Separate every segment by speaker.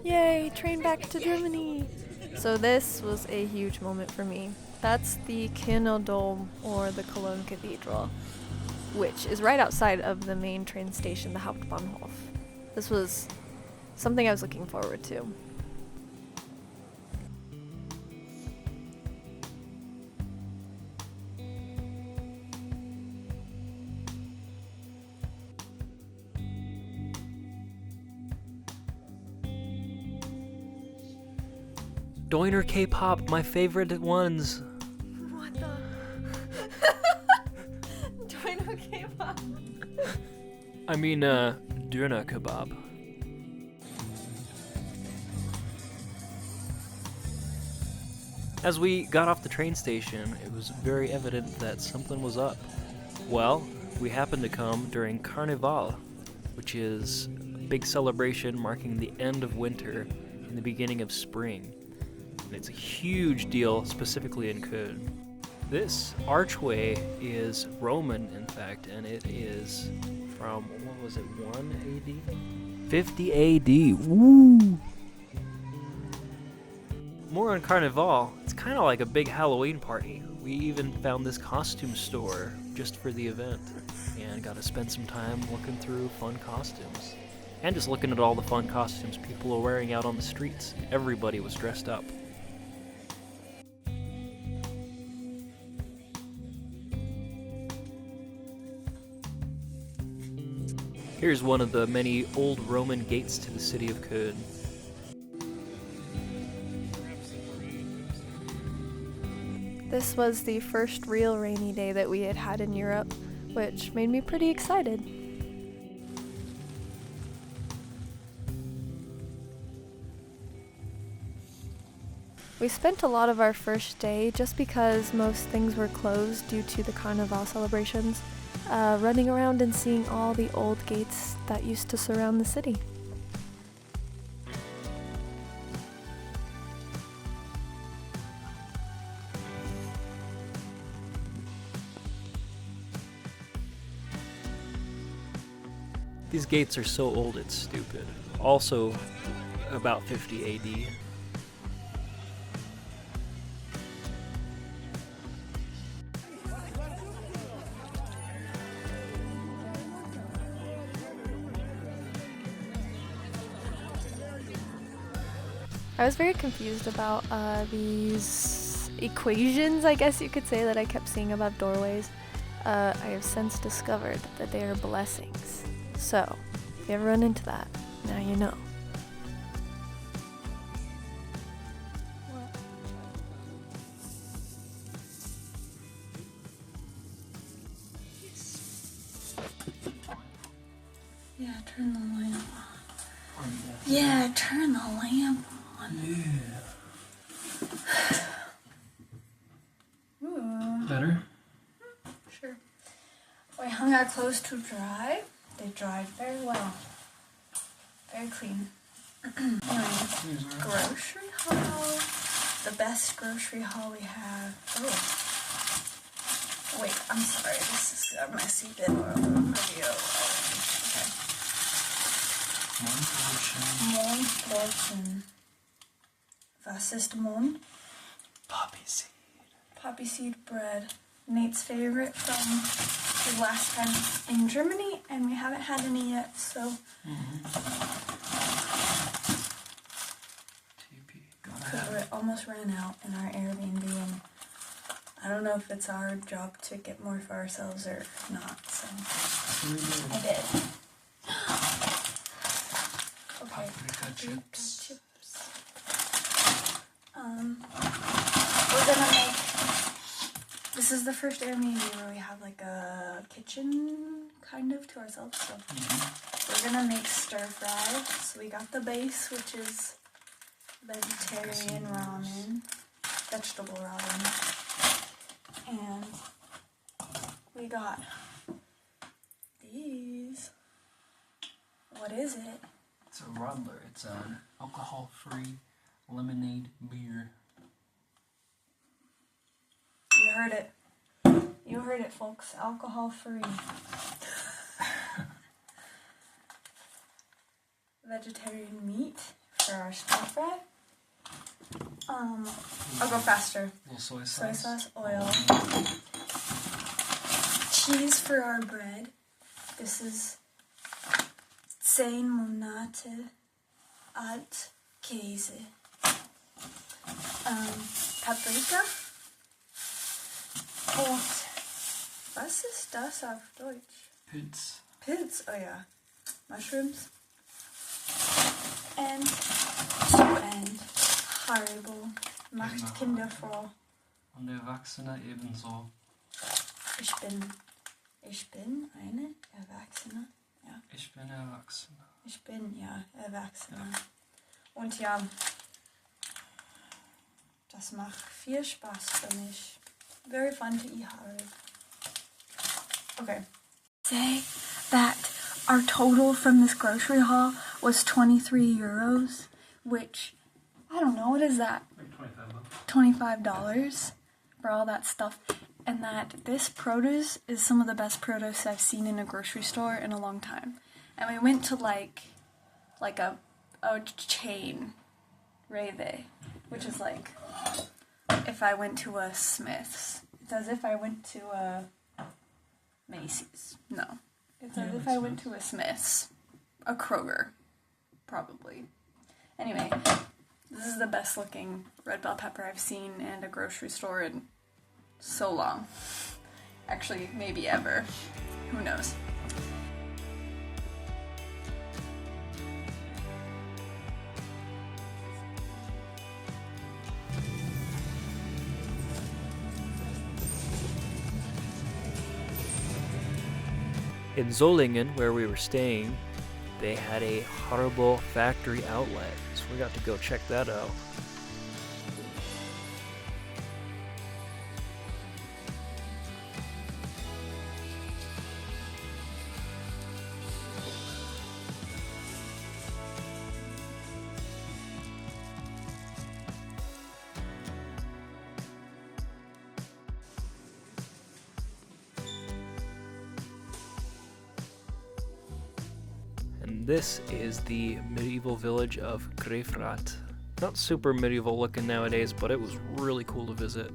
Speaker 1: Yay, train back to Germany! So this was a huge moment for me. That's the Köln Dome, or the Cologne Cathedral, which is right outside of the main train station, the Hauptbahnhof. This was something I was looking forward to.
Speaker 2: Doiner K-pop, my favorite ones.
Speaker 1: What the? Doiner K-pop.
Speaker 2: I mean, Doner kebab. As we got off the train station, it was very evident that something was up. Well, we happened to come during Carnival, which is a big celebration marking the end of winter and the beginning of spring. And it's a huge deal, specifically in Köln. This archway is Roman, in fact, and it is from, what was it, 1 AD? 50 AD, woo! More on Carnival, it's kind of like a big Halloween party. We even found this costume store just for the event, and got to spend some time looking through fun costumes. And just looking at all the fun costumes people are wearing out on the streets. Everybody was dressed up. Here's one of the many old Roman gates to the city of Köln.
Speaker 1: This was the first real rainy day that we had had in Europe, which made me pretty excited. We spent a lot of our first day, just because most things were closed due to the Carnival celebrations, running around and seeing all the old gates that used to surround the city.
Speaker 2: These gates are so old it's stupid. Also, about 50 AD.
Speaker 1: I was very confused about these equations, I guess you could say, that I kept seeing above doorways. I have since discovered that they are blessings. So, if you ever run into that, now you know.
Speaker 3: Yeah, turn the lamp on. Yeah, turn the lamp on.
Speaker 2: Yeah. Better?
Speaker 3: Sure. We hung our clothes to dry. They dried very well. Very clean. Anyway, grocery haul. The best grocery haul we have. Oh. Wait, I'm sorry. This is a messy bit of a video. Okay. Mondbrötchen. Was ist Mond?
Speaker 2: Poppy seed.
Speaker 3: Poppy seed bread. Nate's favorite from his last time in Germany, and we haven't had any yet, so because we almost ran out in our Airbnb, and I don't know if it's our job to get more for ourselves or not, so I did. Okay, paprika chips. We're gonna make. This is the first Airbnb where we have like a kitchen kind of to ourselves, so we're gonna make stir fry. So we got the base, which is vegetarian ramen, vegetable ramen, and got these. What is it?
Speaker 2: It's a Rodler. It's an alcohol-free lemonade beer.
Speaker 3: You heard it. You heard it, folks. Alcohol-free. Vegetarian meat for our stir fry. I'll go faster.
Speaker 2: A little soy
Speaker 3: Soy
Speaker 2: sauce.
Speaker 3: sauce, oil. Cheese for our bread. This is 10 Monate alt Käse. Paprika. Und was ist das auf Deutsch?
Speaker 2: Pilz.
Speaker 3: Pilz, oh ja. Mushrooms. And to end, Haribo macht
Speaker 2: Genau.
Speaker 3: Kinder froh.
Speaker 2: Und Erwachsene ebenso.
Speaker 3: Ich bin eine Erwachsene. Ja,
Speaker 2: Ich bin erwachsen.
Speaker 3: ich bin ja Erwachsene. Und ja, das macht viel Spaß für mich. Very fun to eat Haribo. Okay. Say that our total from this grocery haul was 23 euros, which, I don't know, what is that?
Speaker 2: Like 25 bucks.
Speaker 3: $25 for all that stuff. And that this produce is some of the best produce I've seen in a grocery store in a long time. And we went to like a chain, Reve, which is like if I went to a Smith's. It's as if I went to a Macy's. No. It's as if I went to a Smith's. A Kroger. Probably. Anyway, this is the best looking red bell pepper I've seen in a grocery store in so long. Actually, maybe ever. Who knows?
Speaker 2: In Solingen, where we were staying, they had a Haribo factory outlet, so we got to go check that out. And this is the medieval village of Greifswald. Not super medieval looking nowadays, but it was really cool to visit.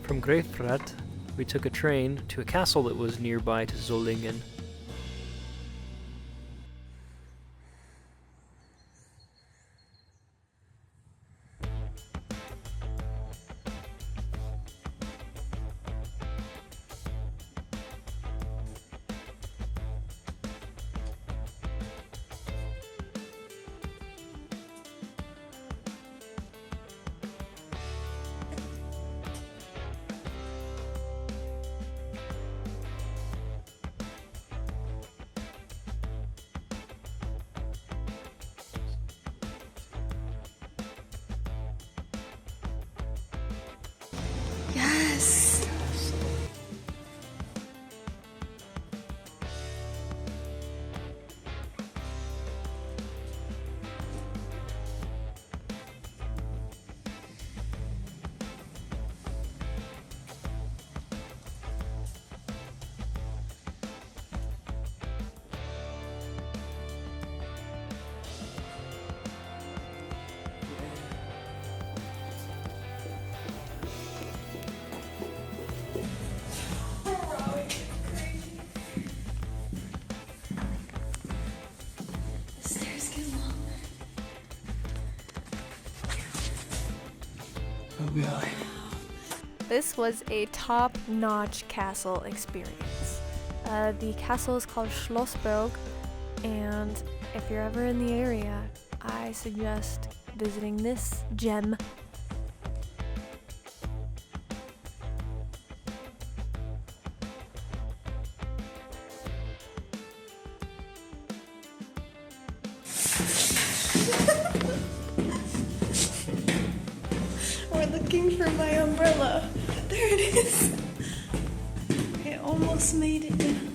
Speaker 2: From Greifswald, we took a train to a castle that was nearby to Solingen.
Speaker 3: Yes! The stairs get long.
Speaker 2: Oh god.
Speaker 1: This was a top-notch castle experience. The castle is called Schlossberg, and if you're ever in the area, I suggest visiting this gem.
Speaker 3: We're looking for my umbrella. There it is. I almost made it down.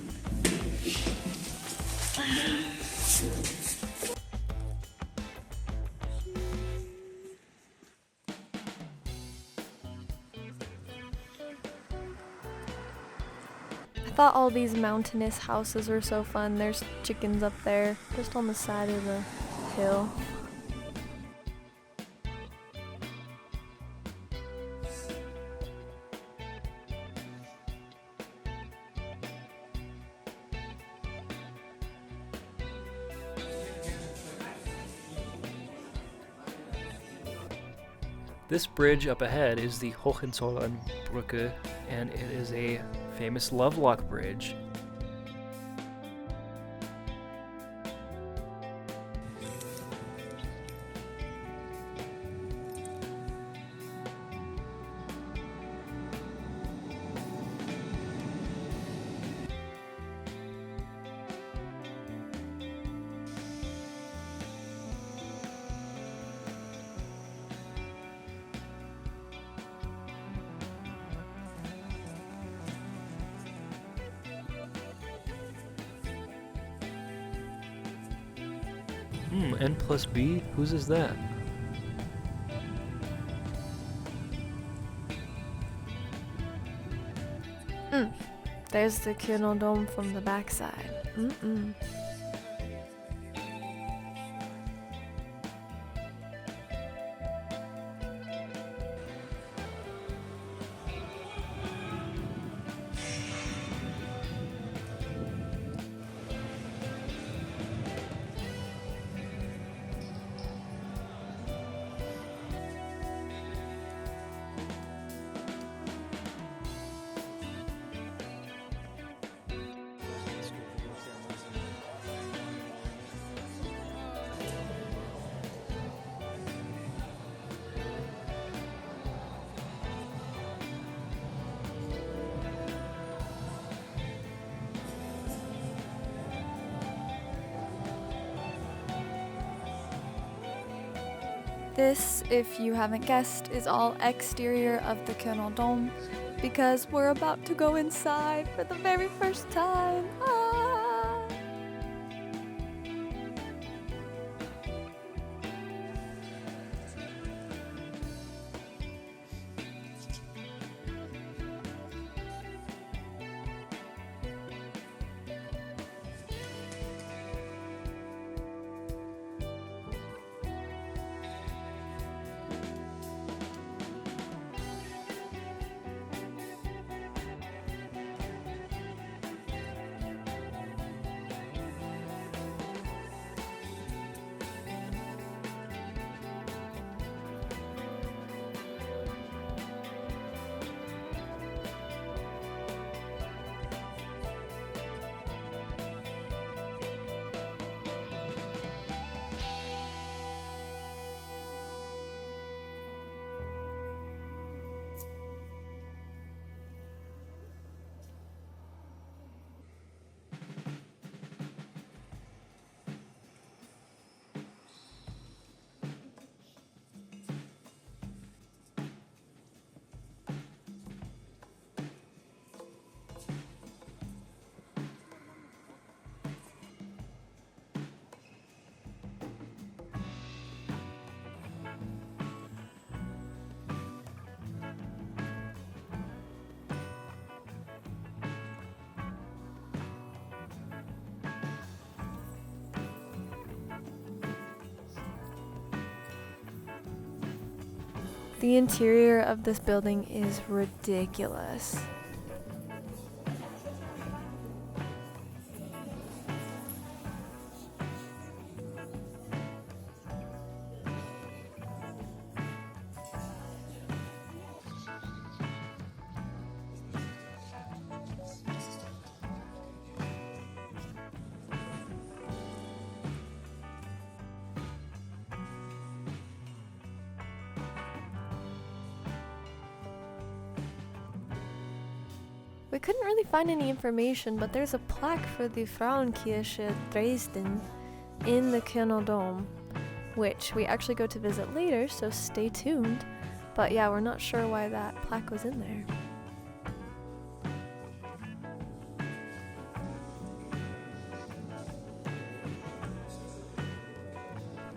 Speaker 1: I thought all these mountainous houses were so fun. There's chickens up there, just on the side of the hill.
Speaker 2: This bridge up ahead is the Hohenzollernbrücke, and it is a famous lovelock bridge. N plus B? Whose is that?
Speaker 1: There's the Köln Dome from the backside. This, if you haven't guessed, is all exterior of the Köln Dome because we're about to go inside for the very first time. The interior of this building is ridiculous. We couldn't really find any information, but there's a plaque for the Frauenkirche Dresden in the Kölner Dome, which we actually go to visit later, so stay tuned. But yeah, we're not sure why that plaque was in there.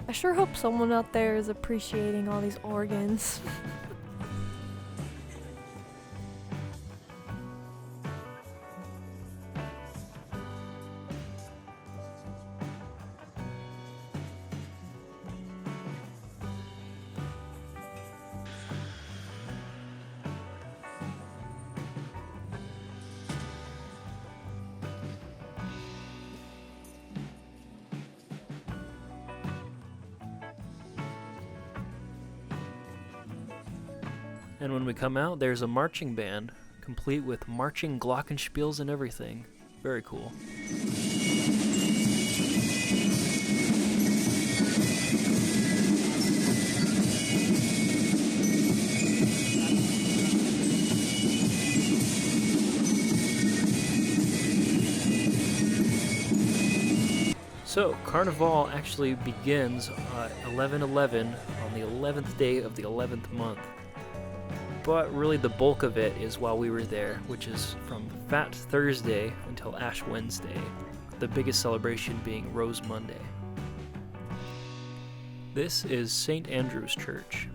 Speaker 1: I sure hope someone out there is appreciating all these organs.
Speaker 2: And when we come out, there's a marching band, complete with marching glockenspiels and everything. Very cool. So, Carnival actually begins 11/11 on the 11th day of the 11th month. But really the bulk of it is while we were there, which is from Fat Thursday until Ash Wednesday, the biggest celebration being Rose Monday. This is St. Andrew's Church.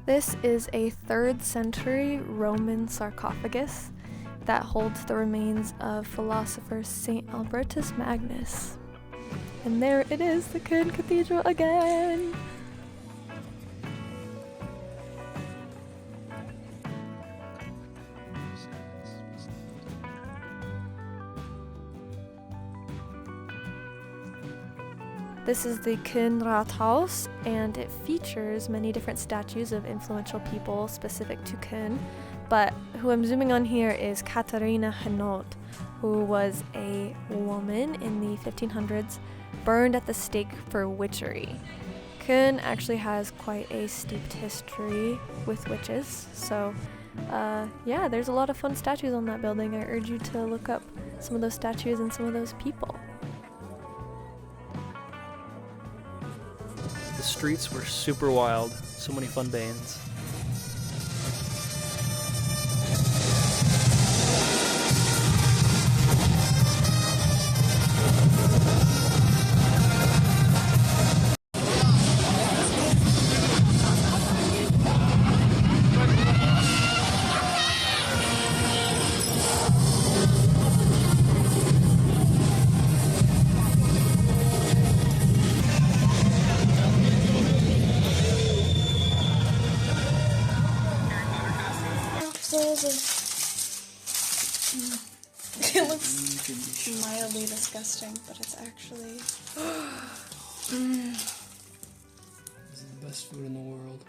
Speaker 1: This is a 3rd century Roman sarcophagus that holds the remains of philosopher St. Albertus Magnus. And there it is, the Köln Cathedral again! This is the Köln Rathaus, and it features many different statues of influential people specific to Köln, but who I'm zooming on here is Katharina Hinault, who was a woman in the 1500s burned at the stake for witchery. Köln actually has quite a steeped history with witches, so yeah, there's a lot of fun statues on that building. I urge you to look up some of those statues and some of those people.
Speaker 2: The streets were super wild, so many fun bands.
Speaker 3: It looks mildly disgusting, but it's actually
Speaker 4: This is the best food in the world.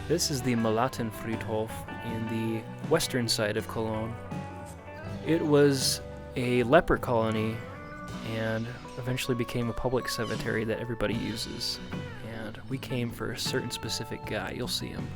Speaker 2: This is the Melatenfriedhof in the western side of Cologne. It was a leper colony and eventually became a public cemetery that everybody uses. And we came for a certain specific guy. You'll see him.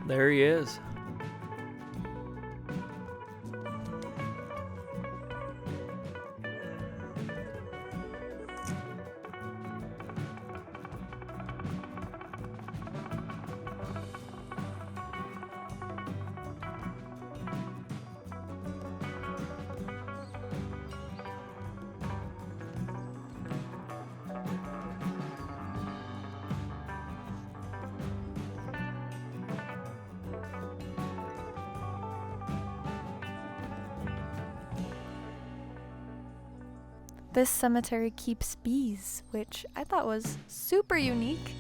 Speaker 2: There he is.
Speaker 1: This cemetery keeps bees, which I thought was super unique.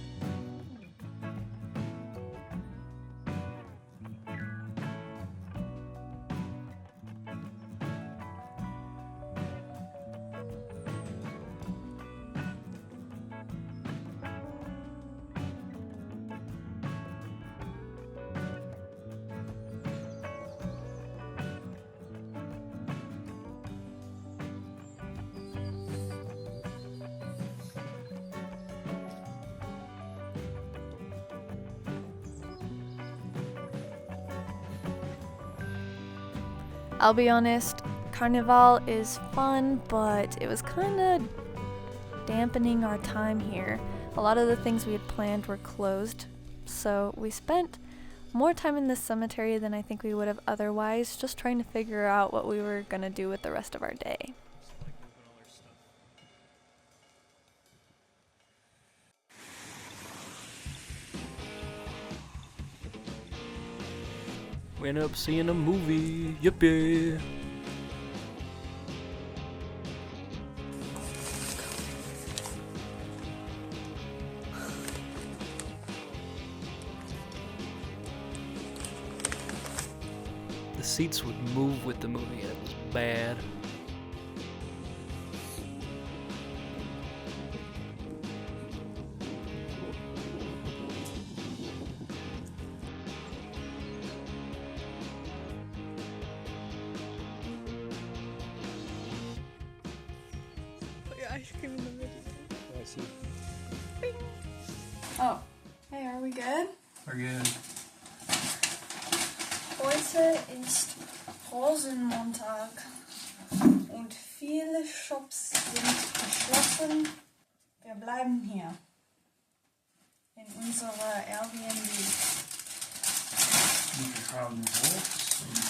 Speaker 1: I'll be honest, Carnival is fun, but it was kind of dampening our time here. A lot of the things we had planned were closed, so we spent more time in this cemetery than I think we would have otherwise, just trying to figure out what we were going to do with the rest of our day.
Speaker 2: We ended up seeing a movie. Yippee! The seats would move with the movie, and it was bad.
Speaker 3: Ice cream in the middle.
Speaker 4: I see.
Speaker 3: Oh, hey, are we good?
Speaker 4: We're good.
Speaker 3: Heute ist Rosenmontag und viele Shops sind geschlossen. Wir bleiben hier in unserer Airbnb.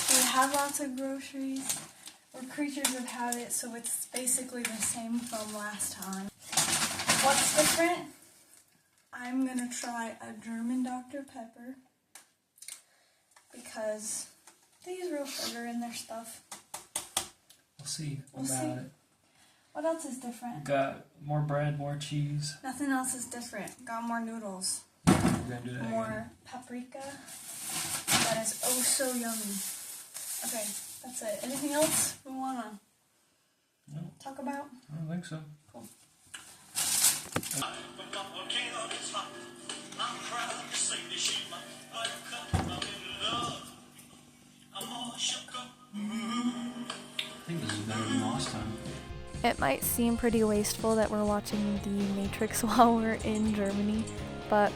Speaker 3: We have lots of groceries. We're creatures of habit, so it's basically the same from last time. What's different? I'm gonna try a German Dr. Pepper because they use real sugar in their stuff.
Speaker 4: We'll see
Speaker 3: We'll
Speaker 4: about
Speaker 3: see.
Speaker 4: it.
Speaker 3: What else is different?
Speaker 4: Got more bread, more cheese.
Speaker 3: Nothing else is different. Got more noodles.
Speaker 4: We're gonna do that again.
Speaker 3: More paprika. That is oh so yummy. Okay, that's it. Anything else we wanna
Speaker 4: No,
Speaker 3: talk about?
Speaker 4: I don't think so.
Speaker 3: Cool.
Speaker 4: I think this is better than last time.
Speaker 1: It might seem pretty wasteful that we're watching The Matrix while we're in Germany, but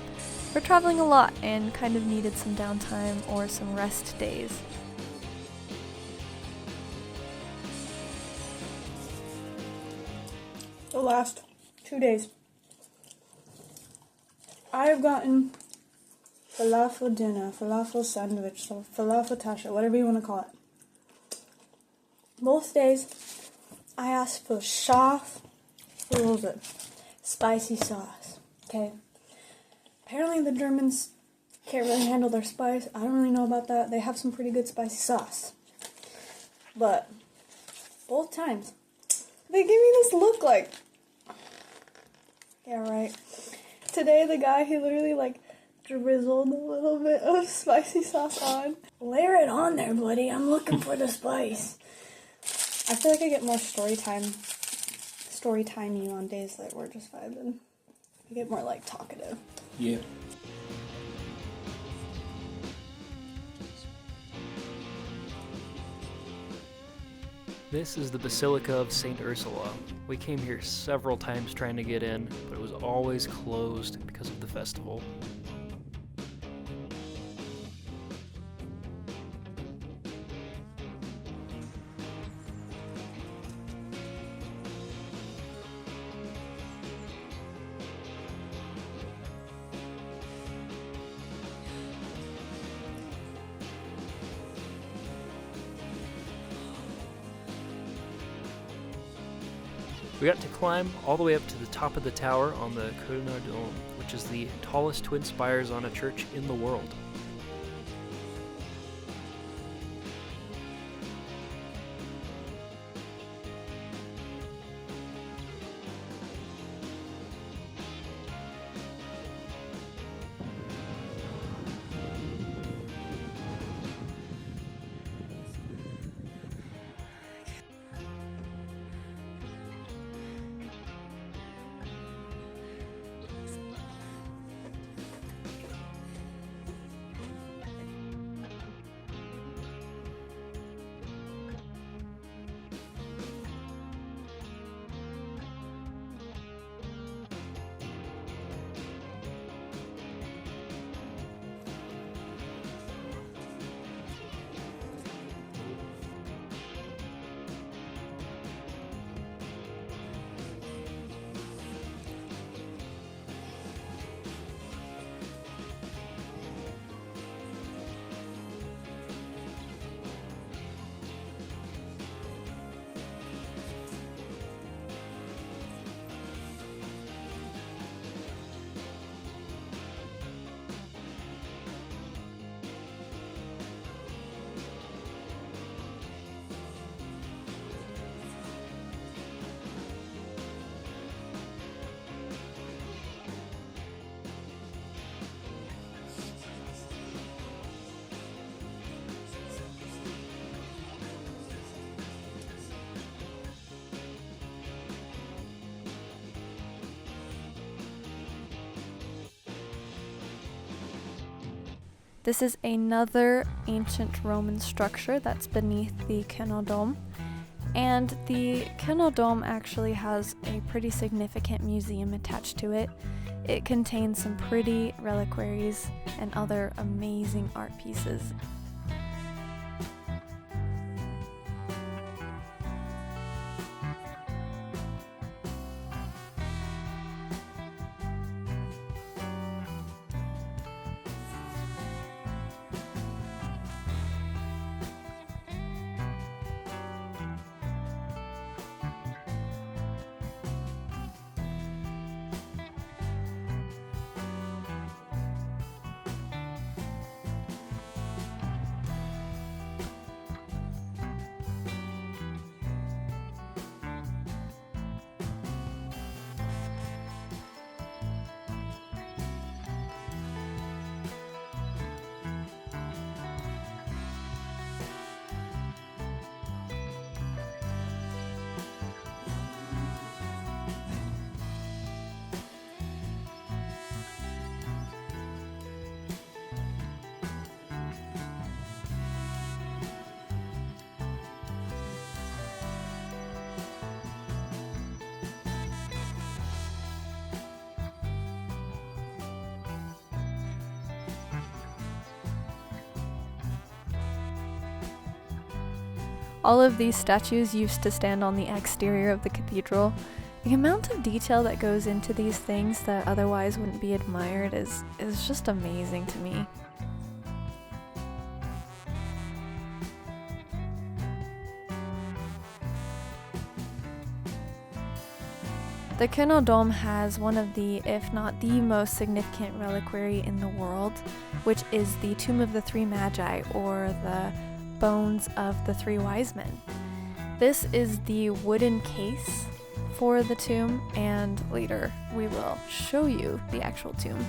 Speaker 1: We're traveling a lot and kind of needed some downtime or some rest days.
Speaker 3: The last 2 days, I have gotten falafel dinner, falafel sandwich, so falafel tasha, whatever you want to call it. Most days, I ask for scharf, spicy sauce, okay? Apparently the Germans can't really handle their spice. I don't really know about that. They have some pretty good spicy sauce. But both times, they give me this look like, yeah, right. Today, the guy, he literally, like, drizzled a little bit of spicy sauce on. Layer it on there, buddy. I'm looking for the spice. I feel like I get more story timey on days that we're just vibing. I get more, like, talkative.
Speaker 4: Yeah.
Speaker 2: This is the Basilica of St. Ursula. We came here several times trying to get in, but it was always closed because of the festival. We got to climb all the way up to the top of the tower on the Köln Dome, which is the tallest twin spires on a church in the world.
Speaker 1: This is another ancient Roman structure that's beneath the Köln Dome. And the Köln Dome actually has a pretty significant museum attached to it. It contains some pretty reliquaries and other amazing art pieces. All of these statues used to stand on the exterior of the cathedral. The amount of detail that goes into these things that otherwise wouldn't be admired is just amazing to me. The Köln Dome has one of the, if not the most significant reliquary in the world, which is the Tomb of the Three Magi, or the bones of the Three Wise Men. This is the wooden case for the tomb, and later we will show you the actual tomb.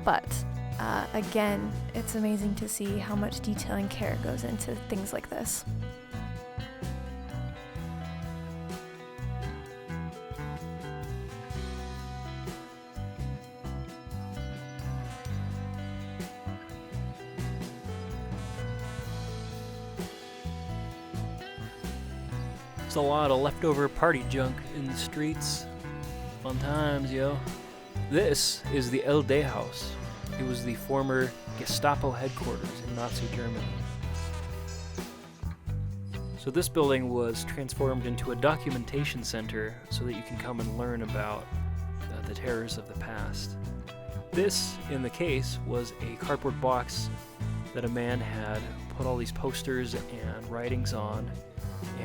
Speaker 1: But again, it's amazing to see how much detail and care goes into things like this.
Speaker 2: There's a lot of leftover party junk in the streets. Fun times, yo. This is the LD House. It was the former Gestapo headquarters in Nazi Germany. So this building was transformed into a documentation center so that you can come and learn about the terrors of the past. This, in the case, was a cardboard box that a man had put all these posters and writings on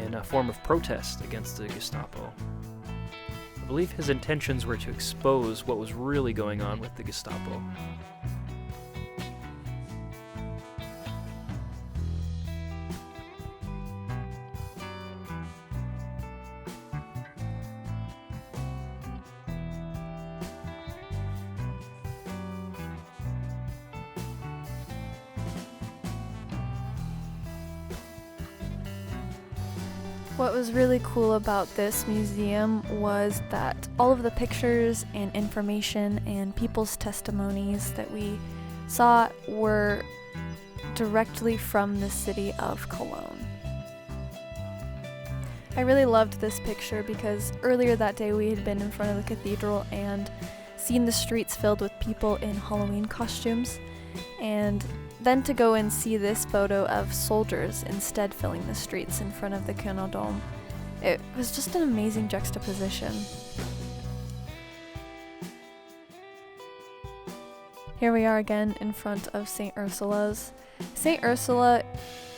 Speaker 2: in a form of protest against the Gestapo. I believe his intentions were to expose what was really going on with the Gestapo.
Speaker 1: What was really cool about this museum was that all of the pictures and information and people's testimonies that we saw were directly from the city of Cologne. I really loved this picture because earlier that day we had been in front of the cathedral and seen the streets filled with people in Halloween costumes, and then to go and see this photo of soldiers instead filling the streets in front of the Köln Dome. It was just an amazing juxtaposition. Here we are again in front of St. Ursula's. St. Ursula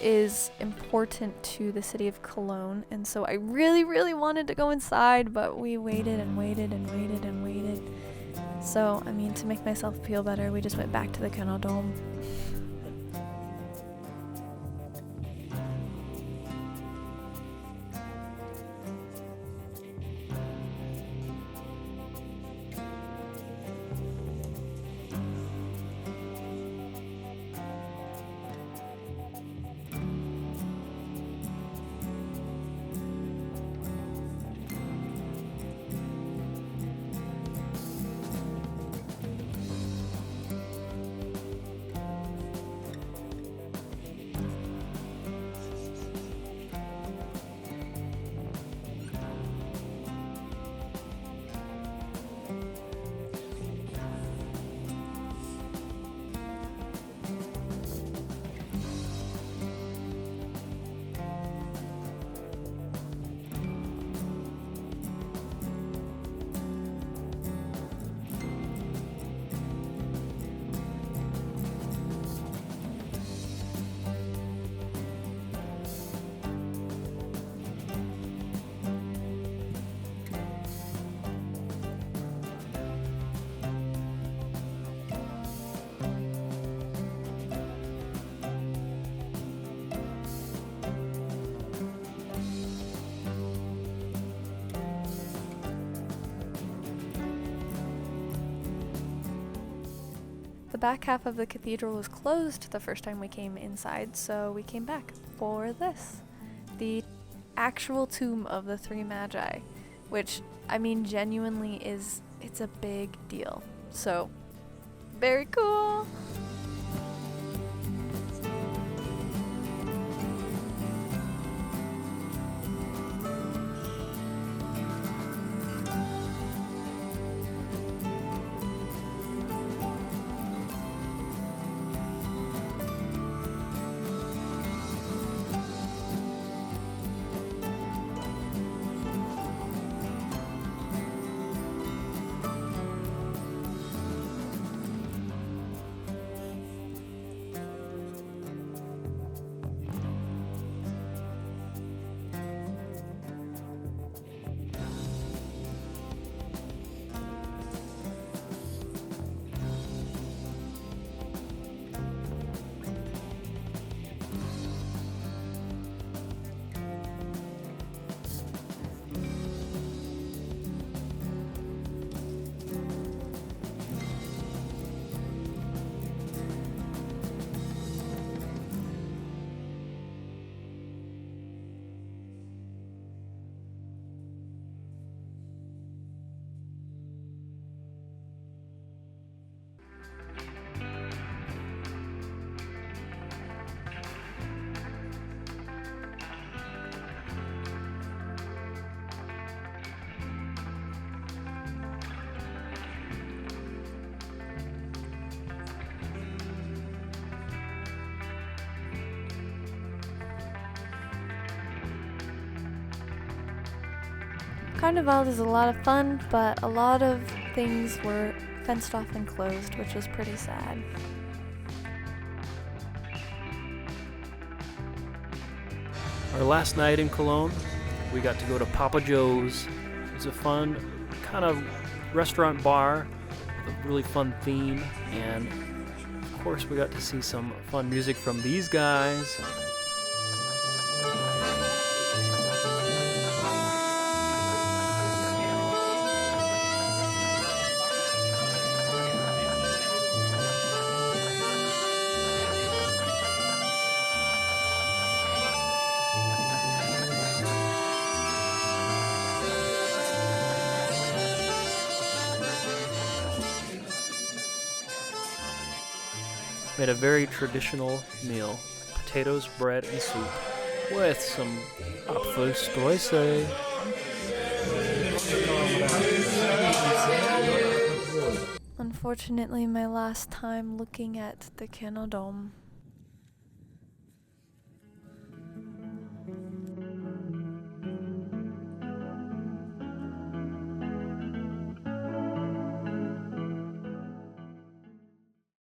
Speaker 1: is important to the city of Cologne, and so I really wanted to go inside, but we waited and waited and waited and waited. So, I mean, to make myself feel better, we just went back to the Köln Dome. The back half of the cathedral was closed the first time we came inside, so we came back for this. The actual tomb of the Three Magi, which, I mean, genuinely it's a big deal. So, very cool! Carnival is a lot of fun, but a lot of things were fenced off and closed, which was pretty sad.
Speaker 2: Our last night in Cologne, we got to go to Papa Joe's. It was a fun kind of restaurant bar with a really fun theme, and of course we got to see some fun music from these guys. Made a very traditional meal: potatoes, bread, and soup with some Apfelstreusel.
Speaker 1: Unfortunately, my last time looking at the Köln Dome.